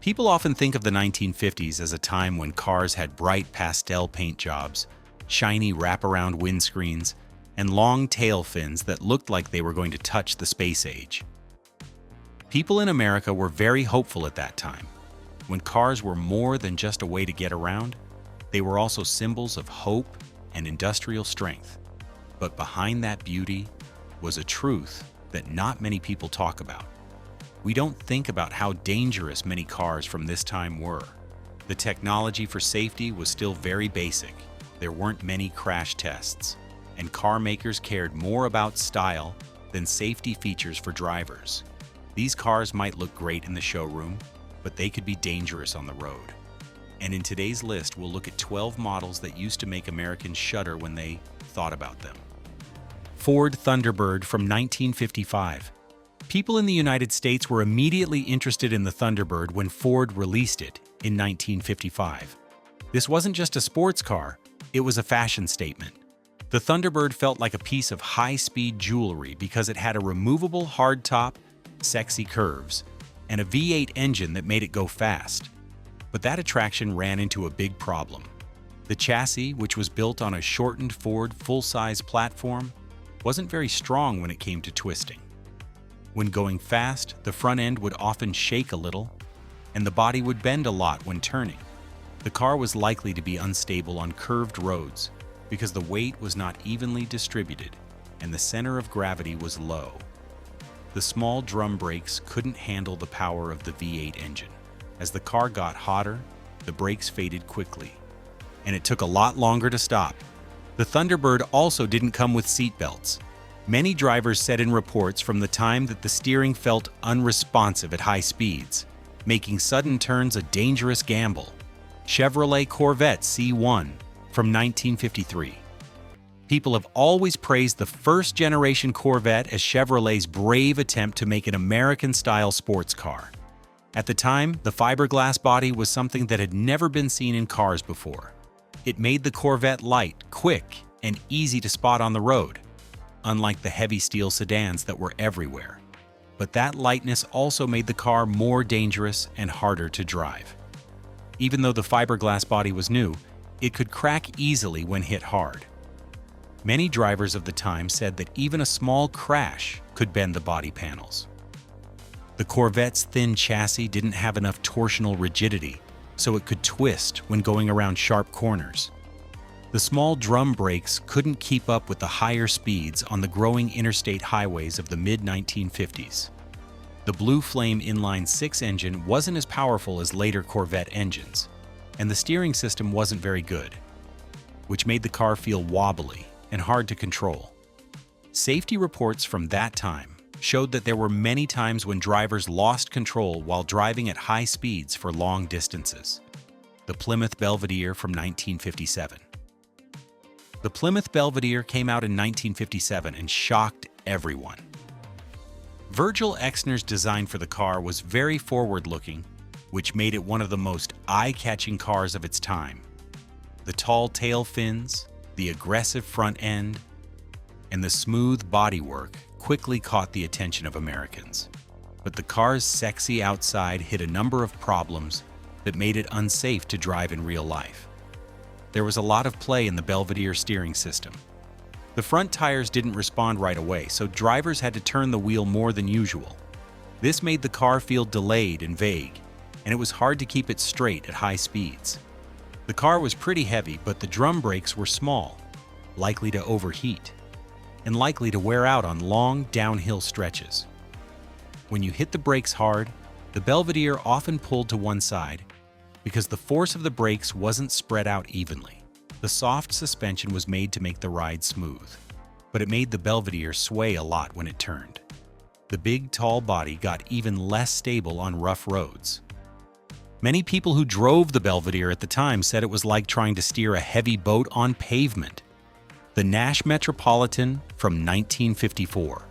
People often think of the 1950s as a time when cars had bright pastel paint jobs, shiny wraparound windscreens, and long tail fins that looked like they were going to touch the space age. People in America were very hopeful at that time. When cars were more than just a way to get around, they were also symbols of hope and industrial strength. But behind that beauty was a truth that not many people talk about. We don't think about how dangerous many cars from this time were. The technology for safety was still very basic. There weren't many crash tests, and car makers cared more about style than safety features for drivers. These cars might look great in the showroom, but they could be dangerous on the road. And in today's list, we'll look at 12 models that used to make Americans shudder when they thought about them. Ford Thunderbird from 1955. People in the United States were immediately interested in the Thunderbird when Ford released it in 1955. This wasn't just a sports car, it was a fashion statement. The Thunderbird felt like a piece of high-speed jewelry because it had a removable hardtop, sexy curves, and a V8 engine that made it go fast. But that attraction ran into a big problem. The chassis, which was built on a shortened Ford full-size platform, wasn't very strong when it came to twisting. When going fast, the front end would often shake a little, and the body would bend a lot when turning. The car was likely to be unstable on curved roads because the weight was not evenly distributed and the center of gravity was low. The small drum brakes couldn't handle the power of the V8 engine. As the car got hotter, the brakes faded quickly, and it took a lot longer to stop. The Thunderbird also didn't come with seatbelts. Many drivers said in reports from the time that the steering felt unresponsive at high speeds, making sudden turns a dangerous gamble. Chevrolet Corvette C1 from 1953. People have always praised the first-generation Corvette as Chevrolet's brave attempt to make an American-style sports car. At the time, the fiberglass body was something that had never been seen in cars before. It made the Corvette light, quick, and easy to spot on the road, unlike the heavy steel sedans that were everywhere. But that lightness also made the car more dangerous and harder to drive. Even though the fiberglass body was new, it could crack easily when hit hard. Many drivers of the time said that even a small crash could bend the body panels. The Corvette's thin chassis didn't have enough torsional rigidity, so it could twist when going around sharp corners. The small drum brakes couldn't keep up with the higher speeds on the growing interstate highways of the mid-1950s. The Blue Flame inline-six engine wasn't as powerful as later Corvette engines, and the steering system wasn't very good, which made the car feel wobbly and hard to control. Safety reports from that time showed that there were many times when drivers lost control while driving at high speeds for long distances. The Plymouth Belvadier from 1957. The Plymouth Belvadier came out in 1957 and shocked everyone. Virgil Exner's design for the car was very forward-looking, which made it one of the most eye-catching cars of its time. The tall tail fins, the aggressive front end, and the smooth bodywork quickly caught the attention of Americans. But the car's sexy outside hid a number of problems that made it unsafe to drive in real life. There was a lot of play in the Belvedere steering system. The front tires didn't respond right away, so drivers had to turn the wheel more than usual. This made the car feel delayed and vague, and it was hard to keep it straight at high speeds. The car was pretty heavy, but the drum brakes were small, likely to overheat, and likely to wear out on long downhill stretches. When you hit the brakes hard, the Belvedere often pulled to one side because the force of the brakes wasn't spread out evenly. The soft suspension was made to make the ride smooth, but it made the Belvedere sway a lot when it turned. The big, tall body got even less stable on rough roads. Many people who drove the Belvedere at the time said it was like trying to steer a heavy boat on pavement. The Nash Metropolitan from 1954.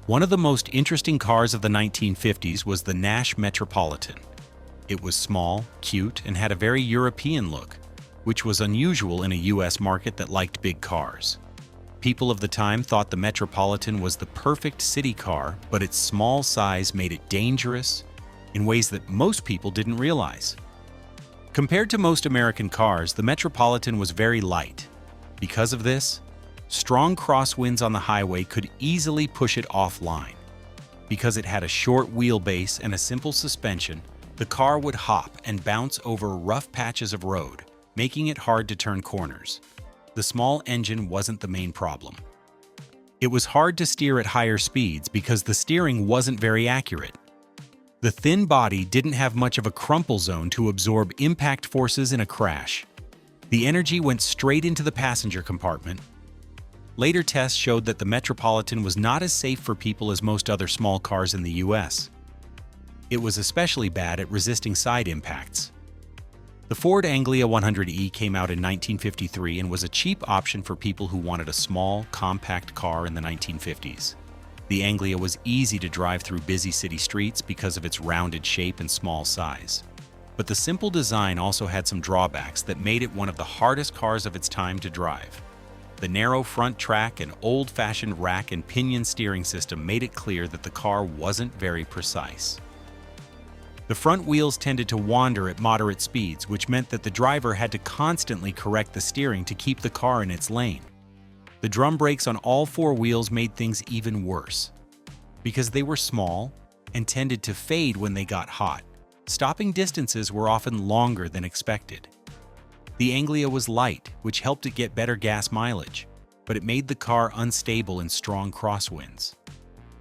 One of the most interesting cars of the 1950s was the Nash Metropolitan. It was small, cute, and had a very European look, which was unusual in a US market that liked big cars. People of the time thought the Metropolitan was the perfect city car, but its small size made it dangerous, in ways that most people didn't realize. Compared to most American cars, the Metropolitan was very light. Because of this, strong crosswinds on the highway could easily push it offline. Because it had a short wheelbase and a simple suspension, the car would hop and bounce over rough patches of road, making it hard to turn corners. The small engine wasn't the main problem. It was hard to steer at higher speeds because the steering wasn't very accurate. The thin body didn't have much of a crumple zone to absorb impact forces in a crash. The energy went straight into the passenger compartment. Later tests showed that the Metropolitan was not as safe for people as most other small cars in the US. It was especially bad at resisting side impacts. The Ford Anglia 100e came out in 1953 and was a cheap option for people who wanted a small, compact car in the 1950s. The Anglia was easy to drive through busy city streets because of its rounded shape and small size. But the simple design also had some drawbacks that made it one of the hardest cars of its time to drive. The narrow front track and old-fashioned rack and pinion steering system made it clear that the car wasn't very precise. The front wheels tended to wander at moderate speeds, which meant that the driver had to constantly correct the steering to keep the car in its lane. The drum brakes on all four wheels made things even worse. Because they were small and tended to fade when they got hot, stopping distances were often longer than expected. The Anglia was light, which helped it get better gas mileage, but it made the car unstable in strong crosswinds.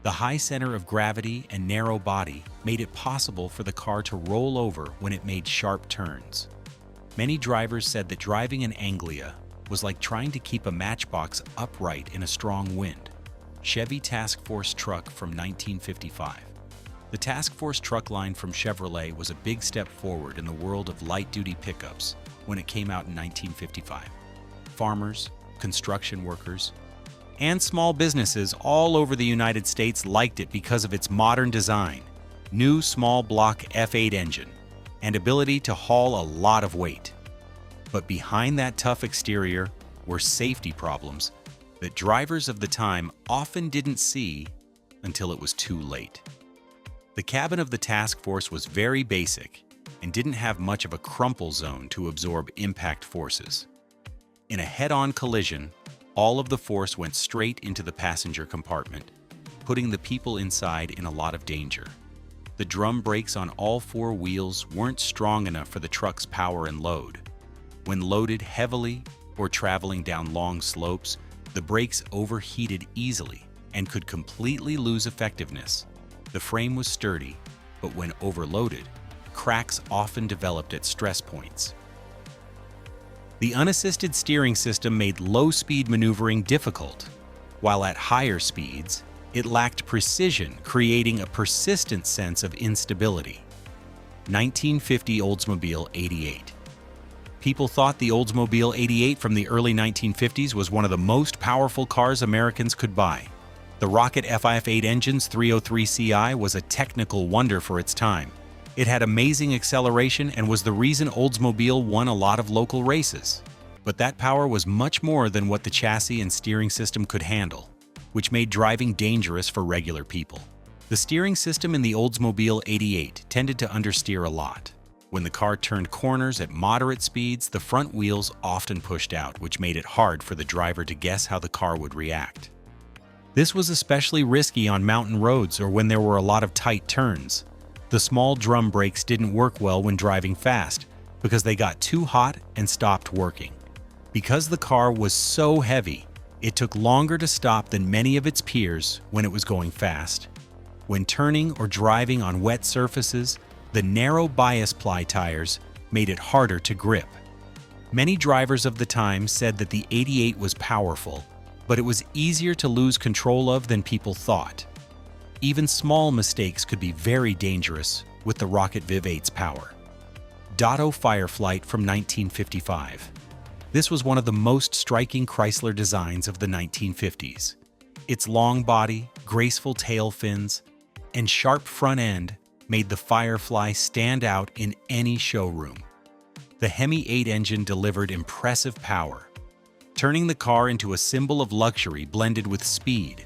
The high center of gravity and narrow body made it possible for the car to roll over when it made sharp turns. Many drivers said that driving an Anglia was like trying to keep a matchbox upright in a strong wind. Chevy Task Force truck from 1955. The Task Force truck line from Chevrolet was a big step forward in the world of light-duty pickups when it came out in 1955. Farmers, construction workers, and small businesses all over the United States liked it because of its modern design, new small block F8 engine, and ability to haul a lot of weight. But behind that tough exterior were safety problems that drivers of the time often didn't see until it was too late. The cabin of the Task Force was very basic and didn't have much of a crumple zone to absorb impact forces. In a head-on collision, all of the force went straight into the passenger compartment, putting the people inside in a lot of danger. The drum brakes on all four wheels weren't strong enough for the truck's power and load. When loaded heavily or traveling down long slopes, the brakes overheated easily and could completely lose effectiveness. The frame was sturdy, but when overloaded, cracks often developed at stress points. The unassisted steering system made low-speed maneuvering difficult, while at higher speeds, it lacked precision, creating a persistent sense of instability. 1950 Oldsmobile 88. People thought the Oldsmobile 88 from the early 1950s was one of the most powerful cars Americans could buy. The rocket FIF8 engine's 303 Ci was a technical wonder for its time. It had amazing acceleration and was the reason Oldsmobile won a lot of local races. But that power was much more than what the chassis and steering system could handle, which made driving dangerous for regular people. The steering system in the Oldsmobile 88 tended to understeer a lot. When the car turned corners at moderate speeds, the front wheels often pushed out, which made it hard for the driver to guess how the car would react. This was especially risky on mountain roads or when there were a lot of tight turns. The small drum brakes didn't work well when driving fast because they got too hot and stopped working. Because the car was so heavy, it took longer to stop than many of its peers when it was going fast. When turning or driving on wet surfaces, the narrow bias ply tires made it harder to grip. Many drivers of the time said that the 88 was powerful, but it was easier to lose control of than people thought. Even small mistakes could be very dangerous with the Rocket Viv 8's power. Doto Fireflight from 1955. This was one of the most striking Chrysler designs of the 1950s. Its long body, graceful tail fins, and sharp front end made the Firefly stand out in any showroom. The Hemi 8 engine delivered impressive power, turning the car into a symbol of luxury blended with speed.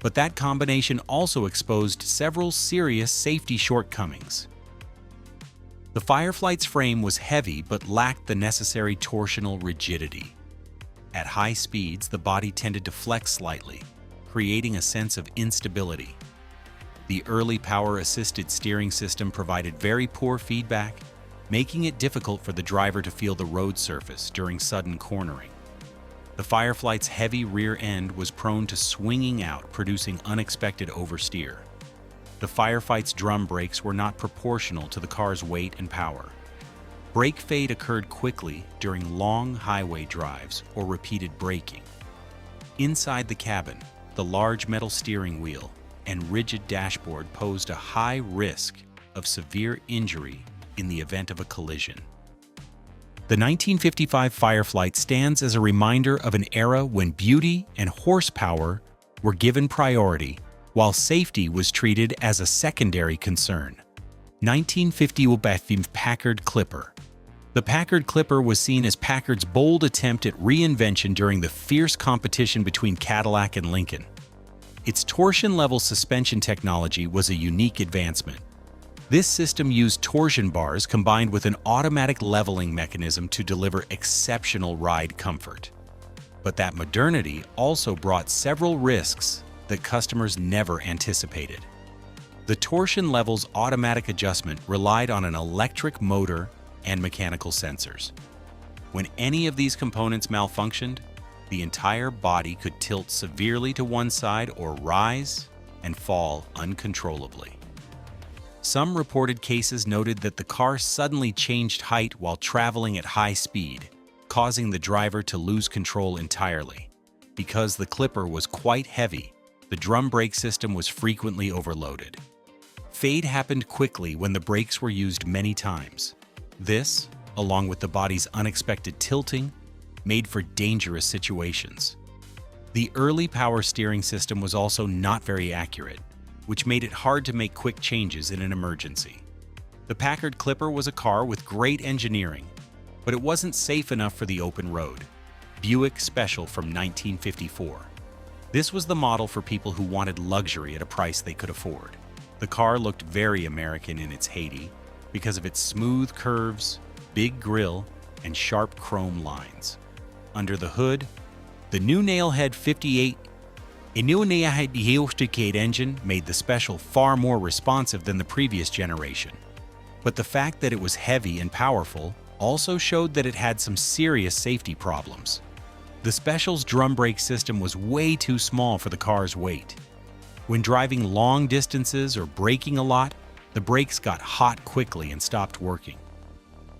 But that combination also exposed several serious safety shortcomings. The Fireflight's frame was heavy but lacked the necessary torsional rigidity. At high speeds, the body tended to flex slightly, creating a sense of instability. The early power-assisted steering system provided very poor feedback, making it difficult for the driver to feel the road surface during sudden cornering. The Fireflight's heavy rear end was prone to swinging out, producing unexpected oversteer. The Fireflight's drum brakes were not proportional to the car's weight and power. Brake fade occurred quickly during long highway drives or repeated braking. Inside the cabin, the large metal steering wheel and rigid dashboard posed a high risk of severe injury in the event of a collision. The 1955 Fireflight stands as a reminder of an era when beauty and horsepower were given priority, while safety was treated as a secondary concern. 1950 Packard Clipper. The Packard Clipper was seen as Packard's bold attempt at reinvention during the fierce competition between Cadillac and Lincoln. Its torsion-level suspension technology was a unique advancement. This system used torsion bars combined with an automatic leveling mechanism to deliver exceptional ride comfort. But that modernity also brought several risks that customers never anticipated. The torsion level's automatic adjustment relied on an electric motor and mechanical sensors. When any of these components malfunctioned, the entire body could tilt severely to one side or rise and fall uncontrollably. Some reported cases noted that the car suddenly changed height while traveling at high speed, causing the driver to lose control entirely. Because the Clipper was quite heavy, the drum brake system was frequently overloaded. Fade happened quickly when the brakes were used many times. This, along with the body's unexpected tilting, made for dangerous situations. The early power steering system was also not very accurate, which made it hard to make quick changes in an emergency. The Packard Clipper was a car with great engineering, but it wasn't safe enough for the open road. Buick Special from 1954. This was the model for people who wanted luxury at a price they could afford. The car looked very American in its heyday because of its smooth curves, big grille, and sharp chrome lines. Under the hood, the new Nailhead 58 A new Nailhead engine made the Special far more responsive than the previous generation. But the fact that it was heavy and powerful also showed that it had some serious safety problems. The Special's drum brake system was way too small for the car's weight. When driving long distances or braking a lot, the brakes got hot quickly and stopped working.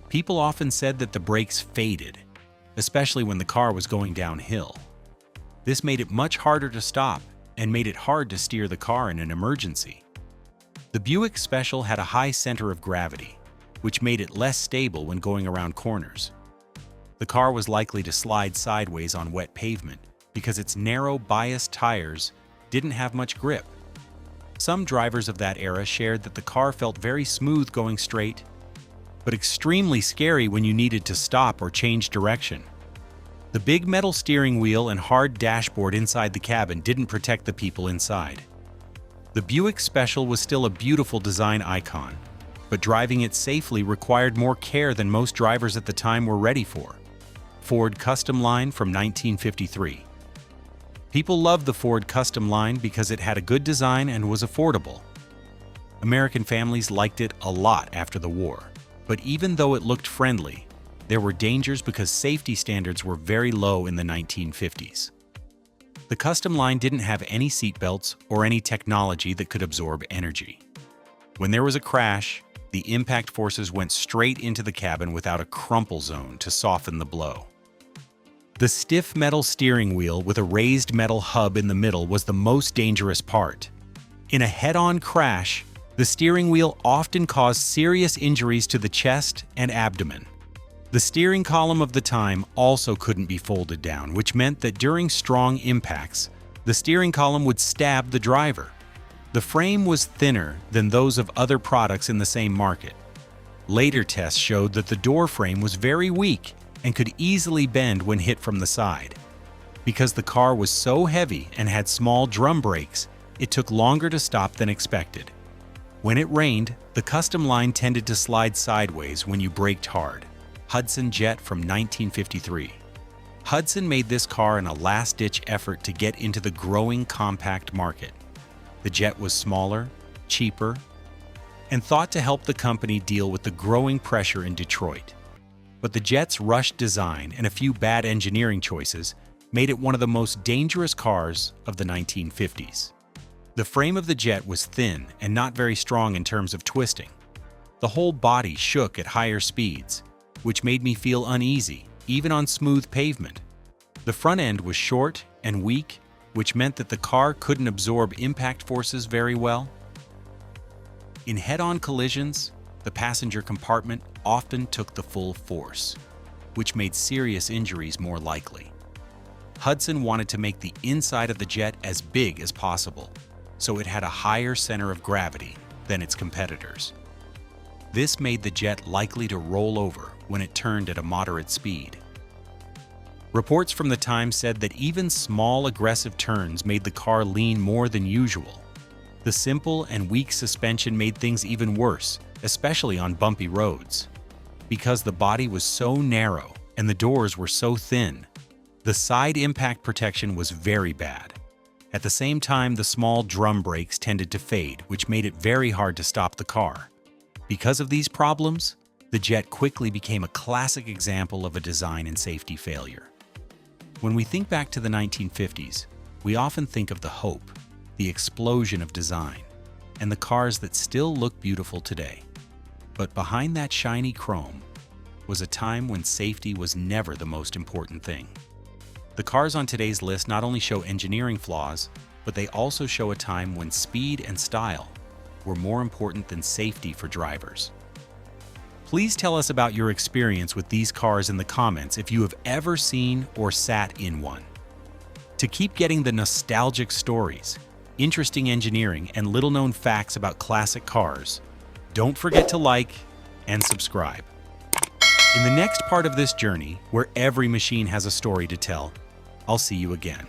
People often said that the brakes faded, especially when the car was going downhill. This made it much harder to stop and made it hard to steer the car in an emergency. The Buick Special had a high center of gravity, which made it less stable when going around corners. The car was likely to slide sideways on wet pavement because its narrow bias tires didn't have much grip. Some drivers of that era shared that the car felt very smooth going straight, but extremely scary when you needed to stop or change direction. The big metal steering wheel and hard dashboard inside the cabin didn't protect the people inside. The Buick Special was still a beautiful design icon, but driving it safely required more care than most drivers at the time were ready for. Ford Custom Line from 1953. People loved the Ford Custom Line because it had a good design and was affordable. American families liked it a lot after the war, but even though it looked friendly, there were dangers because safety standards were very low in the 1950s. The Custom Line didn't have any seatbelts or any technology that could absorb energy. When there was a crash, the impact forces went straight into the cabin without a crumple zone to soften the blow. The stiff metal steering wheel with a raised metal hub in the middle was the most dangerous part. In a head-on crash, the steering wheel often caused serious injuries to the chest and abdomen. The steering column of the time also couldn't be folded down, which meant that during strong impacts, the steering column would stab the driver. The frame was thinner than those of other products in the same market. Later tests showed that the door frame was very weak and could easily bend when hit from the side. Because the car was so heavy and had small drum brakes, it took longer to stop than expected. When it rained, the custom line tended to slide sideways when you braked hard. Hudson Jet from 1953. Hudson made this car in a last-ditch effort to get into the growing compact market. The Jet was smaller, cheaper, and thought to help the company deal with the growing pressure in Detroit. But the Jet's rushed design and a few bad engineering choices made it one of the most dangerous cars of the 1950s. The frame of the Jet was thin and not very strong in terms of twisting. The whole body shook at higher speeds, which made me feel uneasy, even on smooth pavement. The front end was short and weak, which meant that the car couldn't absorb impact forces very well. In head-on collisions, the passenger compartment often took the full force, which made serious injuries more likely. Hudson wanted to make the inside of the Jet as big as possible, so it had a higher center of gravity than its competitors. This made the Jet likely to roll over when it turned at a moderate speed. Reports from the time said that even small aggressive turns made the car lean more than usual. The simple and weak suspension made things even worse, especially on bumpy roads. Because the body was so narrow and the doors were so thin, the side impact protection was very bad. At the same time, the small drum brakes tended to fade, which made it very hard to stop the car. Because of these problems, the Jet quickly became a classic example of a design and safety failure. When we think back to the 1950s, we often think of the hope, the explosion of design, and the cars that still look beautiful today. But behind that shiny chrome was a time when safety was never the most important thing. The cars on today's list not only show engineering flaws, but they also show a time when speed and style were more important than safety for drivers. Please tell us about your experience with these cars in the comments if you have ever seen or sat in one. To keep getting the nostalgic stories, interesting engineering, and little-known facts about classic cars, don't forget to like and subscribe. In the next part of this journey, where every machine has a story to tell, I'll see you again.